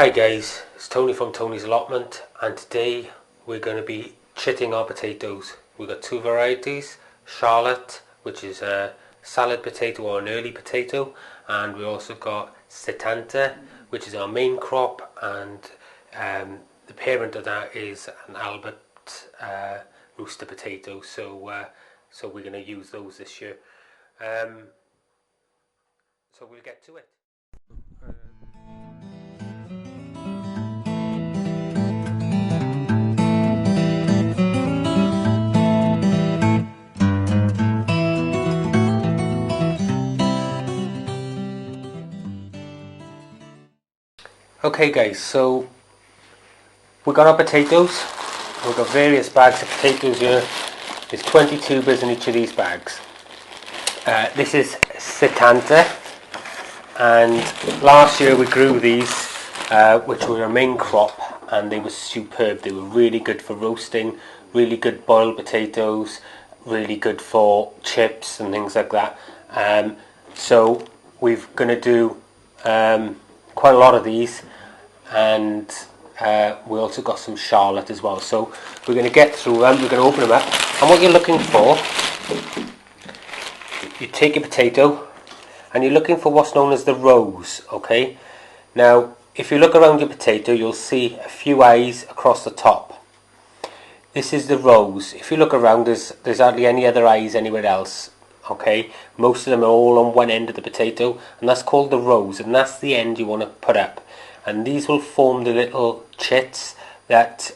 Hi guys, it's Tony from Tony's Allotment, and today we're going to be chitting our potatoes. We've got two varieties, Charlotte, which is a salad potato or an early potato, and we also got Setanta, which is our main crop, and the parent of that is an Allotment rooster potato. So we're going to use those this year. So we'll get to it. Okay guys, so we got our potatoes. We've got various bags of potatoes here. There's 20 tubers in each of these bags. This is Setanta, and last year we grew these, which were our main crop, and they were superb. They were really good for roasting, really good boiled potatoes, really good for chips and things like that. So we're going to do quite a lot of these, and we also got some Charlotte as well. So we're going to get through them, we're going to open them up, and what you're looking for, you take a potato and you're looking for what's known as the rows. Okay, now if you look around your potato, you'll see a few eyes across the top. This is the rows. If you look around, there's hardly any other eyes anywhere else. Okay, most of them are all on one end of the potato, and that's called the rows, and that's the end you want to put up. And these will form the little chits that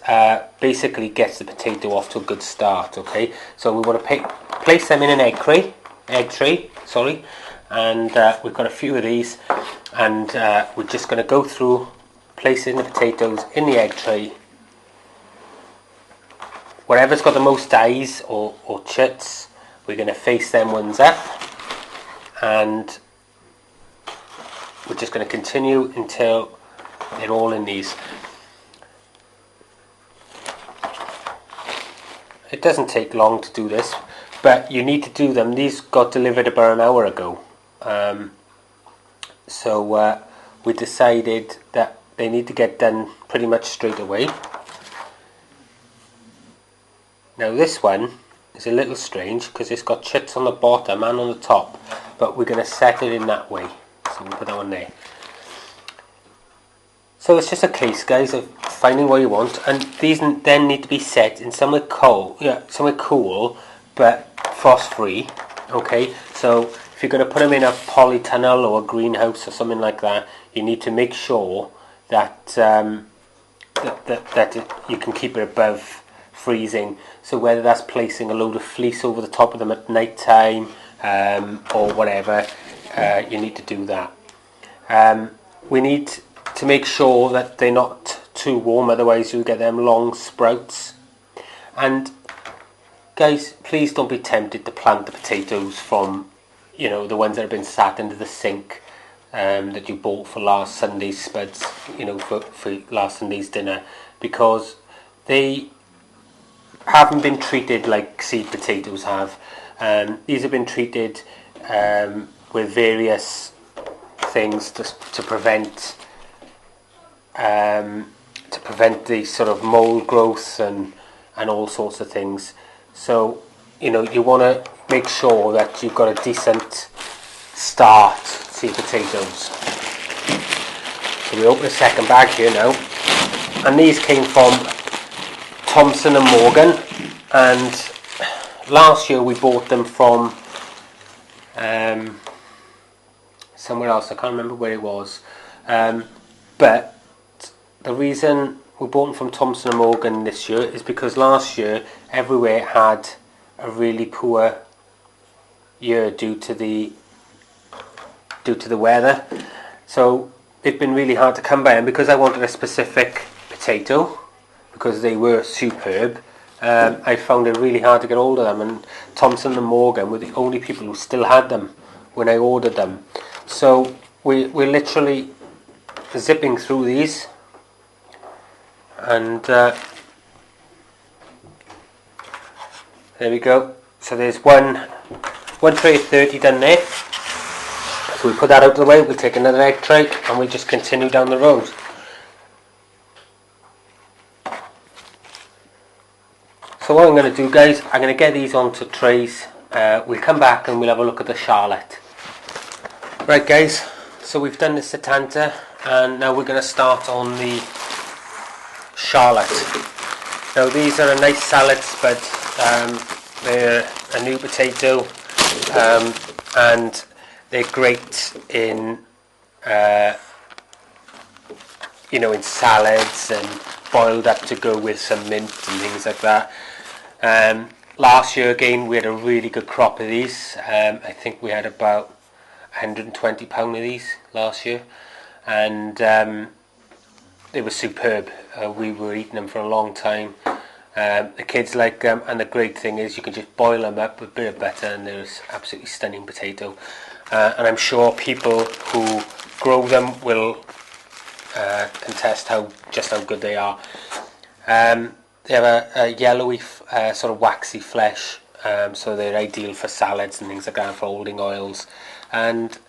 basically gets the potato off to a good start. Okay, so we want to place them in an egg tray, and we've got a few of these, and we're just going to go through placing the potatoes in the egg tray. Wherever's got the most eyes or chits, we're going to face them ones up, and we're just going to continue until they're all in these. It doesn't take long to do this, but you need to do them. These got delivered about an hour ago, so we decided that they need to get done pretty much straight away. Now this one is a little strange because it's got chits on the bottom and on the top, but we're going to set it in that way, so we'll put that one there. So it's just a case, guys, of finding what you want, and these then need to be set in somewhere cool, but frost-free. Okay, so if you're going to put them in a polytunnel or a greenhouse or something like that, you need to make sure that that you can keep it above freezing. So whether that's placing a load of fleece over the top of them at night time or whatever, you need to do that. We need to make sure that they're not too warm, otherwise you'll get them long sprouts. And guys, please don't be tempted to plant the potatoes from, the ones that have been sat into the sink that you bought for last Sunday's spuds, for last Sunday's dinner, because they haven't been treated like seed potatoes have. These have been treated with various things to prevent the sort of mold growth and all sorts of things. So you want to make sure that you've got a decent start to your potatoes. So we open the second bag here now, and these came from Thompson and Morgan, and last year we bought them from somewhere else. I can't remember where it was, but the reason we bought them from Thompson and Morgan this year is because last year everywhere had a really poor year due to the weather. So it's been really hard to come by, and because I wanted a specific potato, because they were superb, I found it really hard to get hold of them, and Thompson and Morgan were the only people who still had them when I ordered them. So we're literally zipping through these, and there we go. So there's one tray of 30 done there. So we put that out of the way, we'll take another egg tray, and we just continue down the road. So what I'm going to do, guys, I'm going to get these onto trays. We'll come back and we'll have a look at the Charlotte. Right, guys, so we've done the Setanta, and now we're going to start on the Charlotte. Now these are a nice salad spud. They're a new potato, and they're great in in salads and boiled up to go with some mint and things like that. Last year again we had a really good crop of these. I think we had about 120 pound of these last year, and they were superb. We were eating them for a long time. The kids like them, and the great thing is you can just boil them up with a bit of butter and there's absolutely stunning potato. And I'm sure people who grow them will contest just how good they are. They have a yellowy sort of waxy flesh, so they're ideal for salads and things like that, for holding oils, and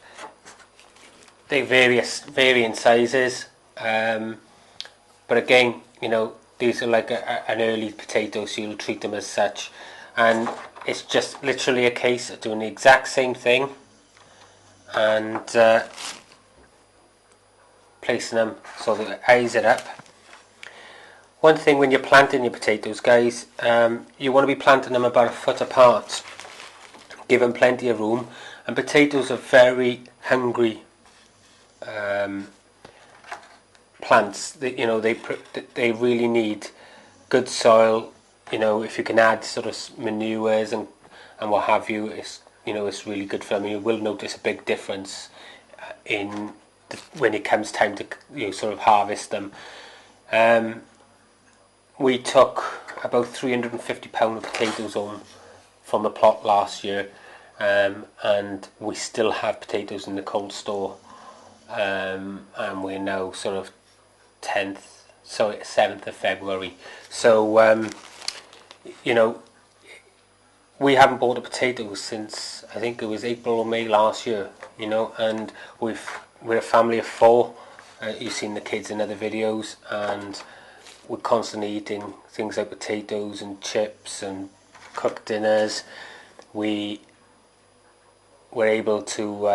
they vary in sizes, but again, these are like an early potato, so you'll treat them as such, and it's just literally a case of doing the exact same thing and placing them so that it eyes it up. One thing when you're planting your potatoes, guys, you want to be planting them about a foot apart. Give them plenty of room, and potatoes are very hungry plants. They really need good soil. If you can add sort of manures and what have you, it's really good for them. You will notice a big difference when it comes time to sort of harvest them. We took about 350 pound of potatoes home from the plot last year, and we still have potatoes in the cold store, and we're now sort of 7th of February. So we haven't bought a potato since I think it was April or May last year. And we're a family of 4. You've seen the kids in other videos, and we're constantly eating things like potatoes and chips and cooked dinners. We were able to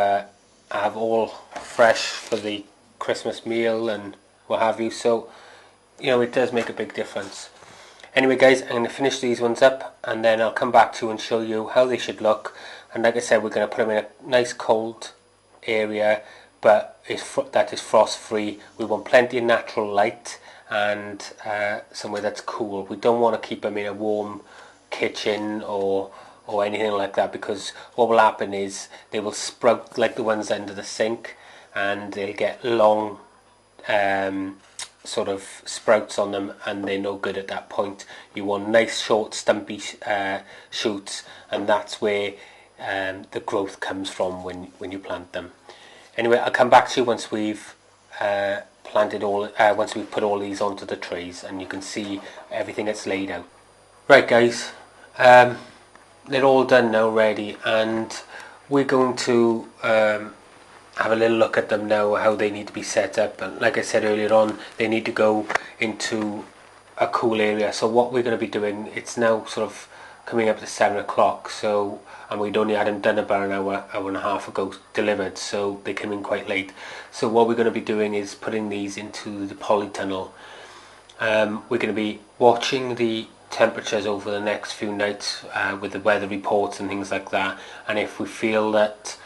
have all fresh for the Christmas meal and what have you. So, it does make a big difference. Anyway, guys, I'm going to finish these ones up, and then I'll come back to you and show you how they should look. And like I said, we're going to put them in a nice cold area, but that is frost free. We want plenty of natural light and somewhere that's cool. We don't want to keep them in a warm kitchen or anything like that, because what will happen is they will sprout like the ones under the sink, and they'll get long sort of sprouts on them, and they're no good at that point. You want nice short stumpy shoots, and that's where the growth comes from when you plant them. Anyway, I'll come back to you once we've once we put all these onto the trays and you can see everything that's laid out. Right, guys, they're all done now, ready, and we're going to have a little look at them now, how they need to be set up. And like I said earlier on, they need to go into a cool area. So what we're going to be doing, it's now sort of coming up to 7 o'clock, and we'd only had them done about an hour and a half ago delivered, so they came in quite late. So what we're going to be doing is putting these into the polytunnel. We're going to be watching the temperatures over the next few nights with the weather reports and things like that, and if we feel that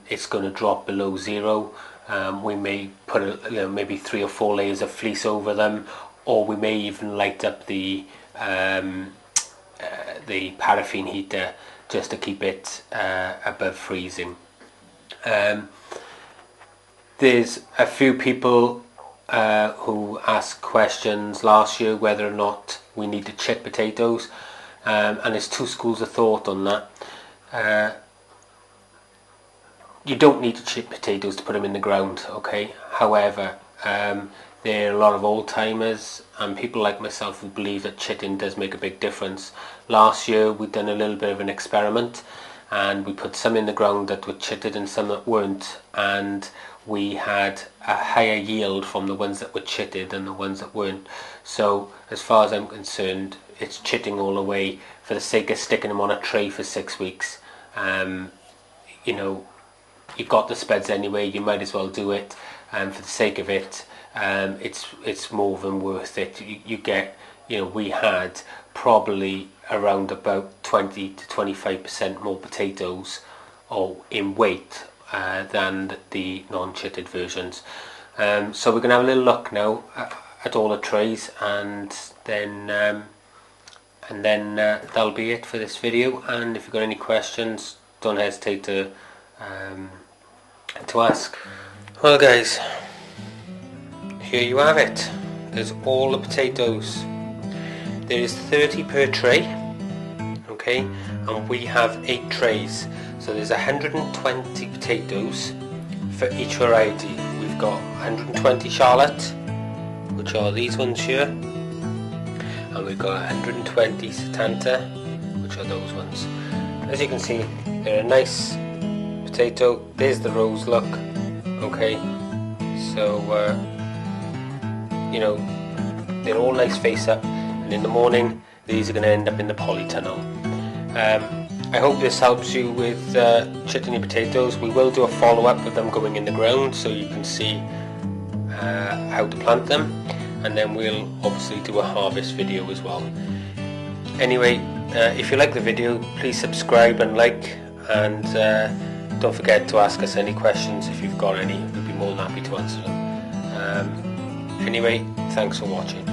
it's going to drop below 0, we may put maybe 3 or 4 layers of fleece over them, or we may even light up the paraffin heater just to keep it above freezing. There's a few people who asked questions last year whether or not we need to chit potatoes, and there's 2 schools of thought on that. You don't need to chit potatoes to put them in the ground, okay? However, there are a lot of old timers and people like myself who believe that chitting does make a big difference. Last year we'd done a little bit of an experiment, and we put some in the ground that were chitted and some that weren't, and we had a higher yield from the ones that were chitted than the ones that weren't. So as far as I'm concerned, it's chitting all the way for the sake of sticking them on a tray for 6 weeks. You know, you've got the spuds anyway, you might as well do it, and for the sake of it, it's more than worth it. You get, you know, we had probably around about 20 to 25% more potatoes or in weight than the non-chitted versions. So we're going to have a little look now at all the trays, and then that'll be it for this video. And if you've got any questions, don't hesitate to ask. Well guys, here you have it. There's all the potatoes. There is 30 per tray, okay, and we have 8 trays, so there's 120 potatoes for each variety. We've got 120 Charlotte, which are these ones here, and we've got 120 Setanta, which are those ones. As you can see, they're a nice potato. There's the rose look, okay, so you know, they're all nice face up, and in the morning these are going to end up in the polytunnel. I hope this helps you with chitting your potatoes. We will do a follow-up of them going in the ground so you can see how to plant them, and then we'll obviously do a harvest video as well. Anyway, if you like the video, please subscribe and like, and don't forget to ask us any questions if you've got any. We'd be more than happy to answer them. Anyway, thanks for watching.